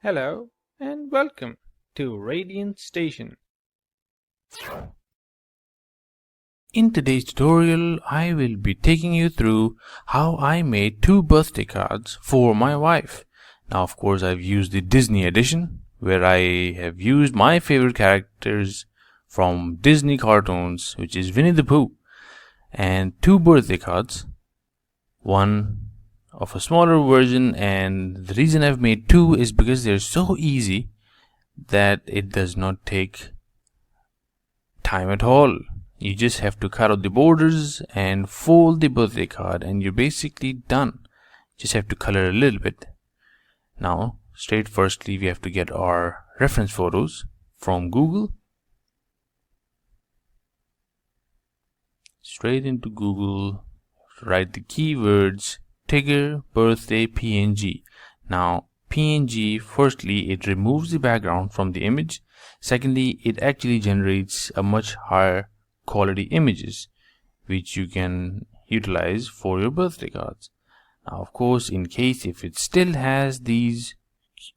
Hello and welcome to Radiant Station. In today's tutorial, I will be taking you through how I made 2 birthday cards for my wife. Now, of course, I've used the Disney edition, where I have used my favorite characters from Disney cartoons, which is Winnie the Pooh, and 2 birthday cards, one of a smaller version, and the reason I've made 2 is because they're so easy that it does not take time at all. You just have to cut out the borders and fold the birthday card and you're basically done. Just have to color a little bit. Now, firstly, we have to get our reference photos from Google. Straight into Google, write the keywords Tigger birthday PNG. Now, PNG, firstly, it removes the background from the image. Secondly, it actually generates a much higher quality images, which you can utilize for your birthday cards. Now, of course, in case if it still has these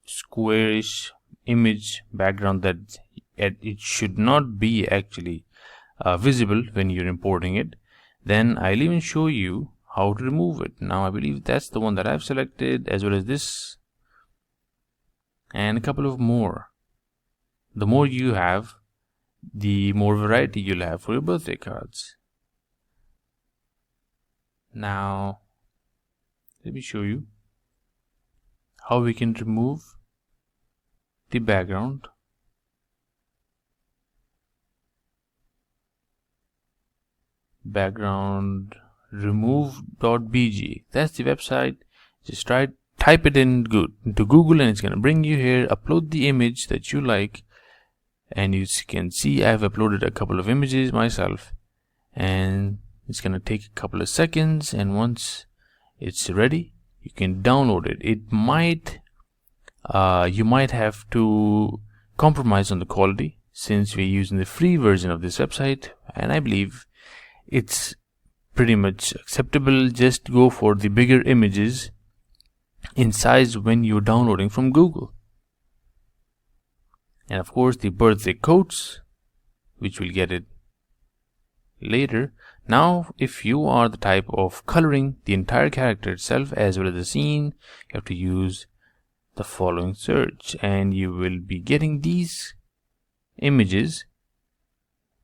squarish image background that it should not be actually visible when you're importing it, then I'll even show you how to remove it. Now, I believe that's the one that I've selected, as well as this and a couple of more. The more you have, the more variety you'll have for your birthday cards. Now, let me show you how we can remove the background. Background remove.bg. That's the website. Just type it into Google and it's going to bring you here. Upload the image that you like, and you can see I've uploaded a couple of images myself, and it's going to take a couple of seconds, and once it's ready you can download it. You might have to compromise on the quality since we're using the free version of this website, and I believe it's pretty much acceptable. Just go for the bigger images in size when you're downloading from Google. And of course the birthday quotes, which we'll get it later. Now, if you are the type of coloring the entire character itself as well as the scene, you have to use the following search, and you will be getting these images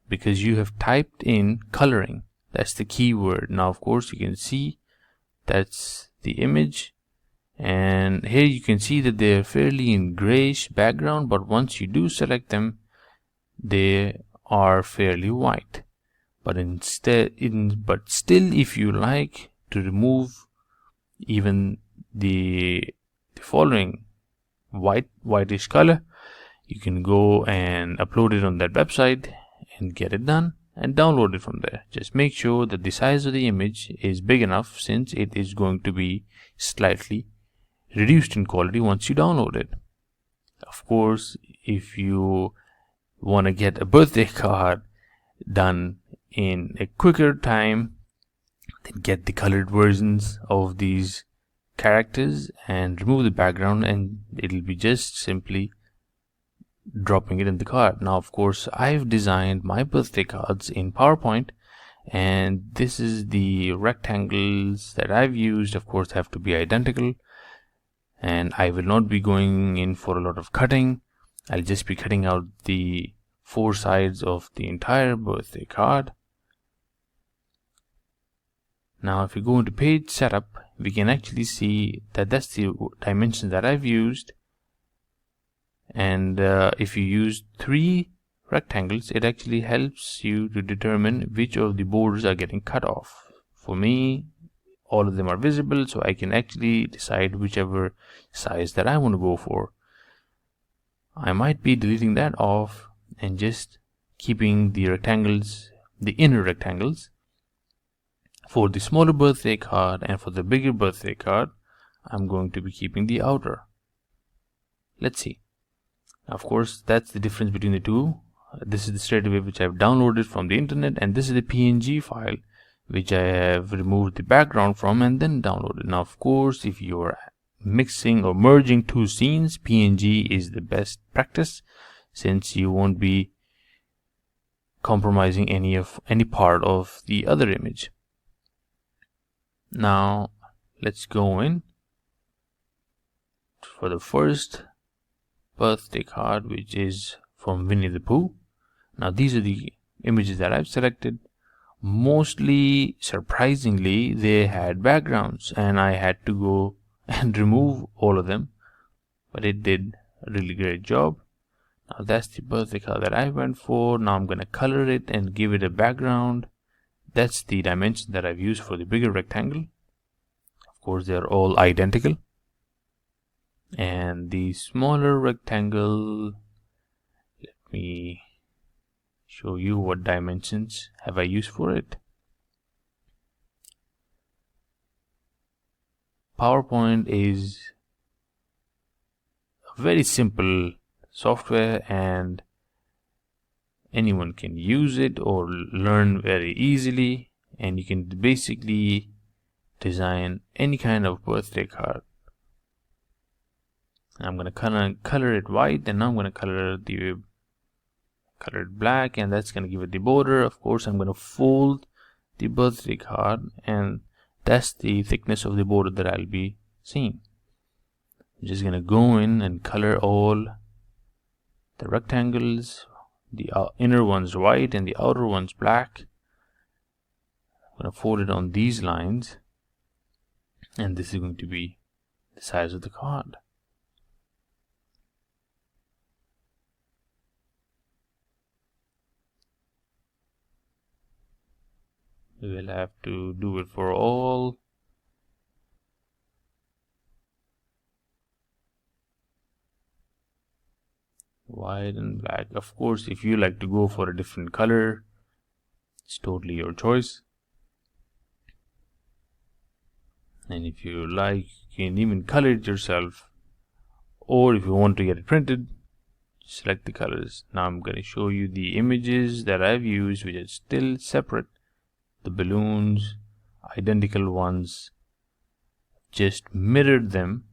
because you have typed in coloring. That's the keyword. Now, of course, you can see that's the image, and here you can see that they're fairly in grayish background, but once you do select them, they are fairly white. But still, if you like to remove even the following whitish color, you can go and upload it on that website and get it done and download it from there. Just make sure that the size of the image is big enough, since it is going to be slightly reduced in quality once you download it. Of course, if you want to get a birthday card done in a quicker time, then get the colored versions of these characters and remove the background, and it'll be just simply dropping it in the card. Now, of course, I've designed my birthday cards in PowerPoint, and this is the rectangles that I've used. Of course, have to be identical, and I will not be going in for a lot of cutting. I'll just be cutting out the 4 sides of the entire birthday card. Now, if we go into page setup, we can actually see that that's the dimension that I've used. And if you use 3 rectangles, it actually helps you to determine which of the borders are getting cut off. For me, all of them are visible, so I can actually decide whichever size that I want to go for. I might be deleting that off and just keeping the rectangles, the inner rectangles. For the smaller birthday card and for the bigger birthday card, I'm going to be keeping the outer. Let's see. Of course, that's the difference between the two. this is the straight away which I've downloaded from the internet, and this is the PNG file which I have removed the background from and then downloaded. Now of course, if you're mixing or merging two scenes, PNG is the best practice, since you won't be compromising any part of the other image. Now let's go in for the first birthday card, which is from Winnie the Pooh. Now these are the images that I've selected. Mostly, surprisingly, they had backgrounds, and I had to go and remove all of them, but it did a really great job. Now that's the birthday card that I went for. Now I'm going to color it and give it a background. That's the dimension that I've used for the bigger rectangle. Of course, they're all identical. And the smaller rectangle, let me show you what dimensions have I used for it. PowerPoint is a very simple software, and anyone can use it or learn very easily, and you can basically design any kind of birthday card. I'm going to color it white, and now I'm going to color it black, and that's going to give it the border. Of course, I'm going to fold the birthday card, and that's the thickness of the border that I'll be seeing. I'm just going to go in and color all the rectangles. The inner one's white and the outer one's black. I'm going to fold it on these lines, and this is going to be the size of the card. We will have to do it for all. White and black. Of course, if you like to go for a different color, it's totally your choice. And if you like, you can even color it yourself. Or if you want to get it printed, select the colors. Now I'm going to show you the images that I've used, which are still separate. The balloons, identical ones, just mirrored them.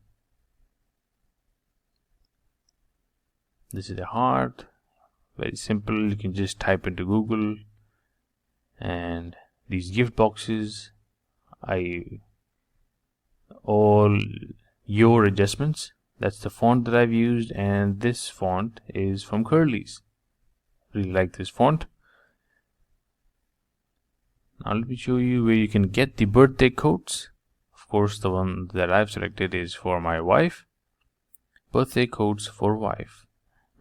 This is a heart, very simple. You can just type into Google. And these gift boxes, all your adjustments. That's the font that I've used, and this font is from Curly's. Really like this font. Now let me show you where you can get the birthday codes. Of course, the one that I've selected is for my wife. Birthday codes for wife.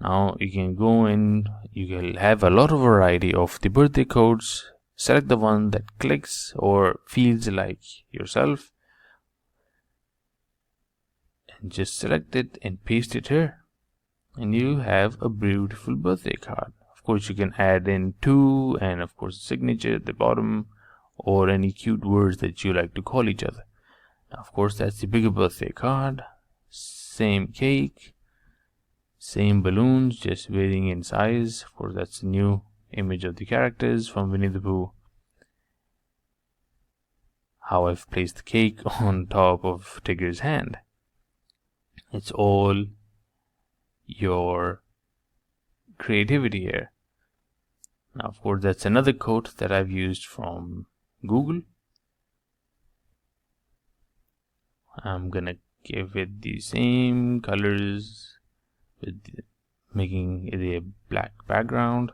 Now you can go in, you can have a lot of variety of the birthday codes. Select the one that clicks or feels like yourself, and just select it and paste it here, and you have a beautiful birthday card. Of course, you can add in two, and of course signature at the bottom, or any cute words that you like to call each other. Now, of course, that's the bigger birthday card. Same cake, same balloons, just varying in size. Of course, that's a new image of the characters from Winnie the Pooh. How I've placed the cake on top of Tigger's hand. It's all your creativity here. Now, of course, that's another quote that I've used from Google. I'm gonna give it the same colors with making it a black background.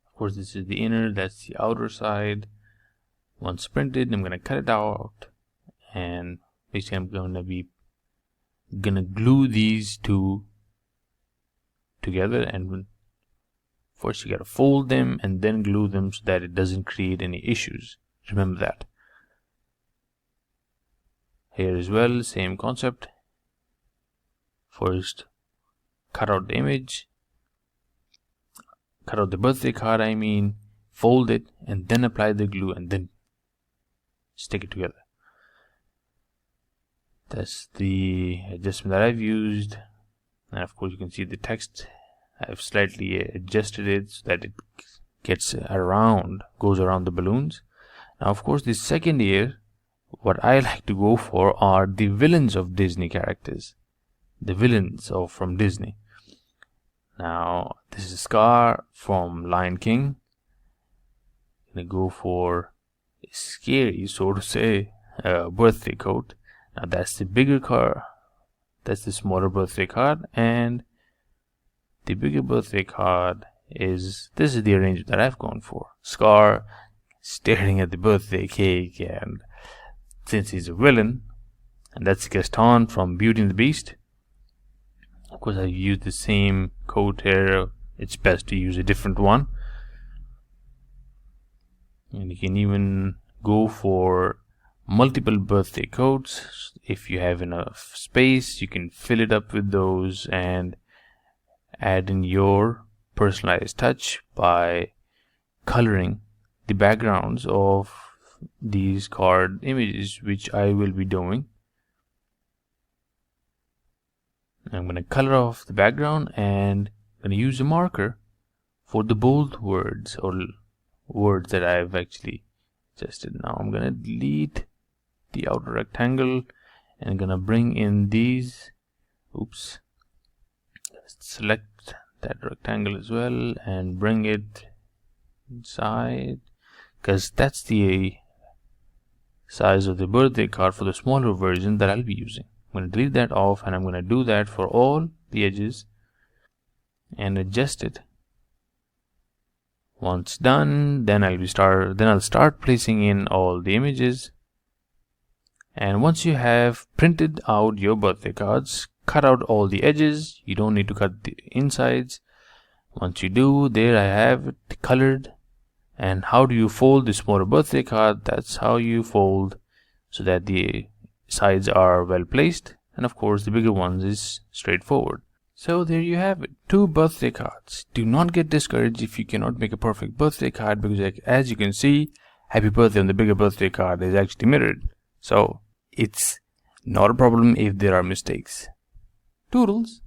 Of course, this is the inner, that's the outer side. Once printed, I'm gonna cut it out, and basically I'm gonna glue these two together. And first you gotta fold them and then glue them so that it doesn't create any issues. Remember that. Here as well, same concept. First cut out the image, cut out the birthday card, fold it, and then apply the glue, and then stick it together. That's the adjustment that I've used. And of course you can see the text. I've slightly adjusted it so that it goes around the balloons. Now of course the second ear, what I like to go for are the villains of Disney characters. The villains from Disney. Now this is Scar from Lion King. I'm gonna go for a scary, so to say, birthday coat. Now that's the bigger card. That's the smaller birthday card, and the bigger birthday card is, this is the arrangement that I've gone for. Scar staring at the birthday cake, and since he's a villain, and that's Gaston from Beauty and the Beast. Of course I used the same coat here. It's best to use a different one. And you can even go for multiple birthday coats. If you have enough space, you can fill it up with those and add in your personalized touch by coloring the backgrounds of these card images, which I will be doing. I'm going to color off the background, and I'm going to use a marker for the bold words or words that I've actually adjusted. Now I'm going to delete the outer rectangle and I'm going to bring in these. Oops. Select that rectangle as well and bring it inside, because that's the size of the birthday card for the smaller version that I'll be using. I'm going to delete that off, and I'm going to do that for all the edges and adjust it. Once done, then I'll start placing in all the images. And once you have printed out your birthday cards, cut out all the edges. You don't need to cut the insides. Once you do, there I have it colored. And how do you fold the smaller birthday card? That's how you fold so that the sides are well placed, and of course the bigger ones is straightforward. So there you have it, 2 birthday cards. Do not get discouraged if you cannot make a perfect birthday card, because as you can see, happy birthday on the bigger birthday card is actually mirrored. So it's not a problem if there are mistakes. Toodles!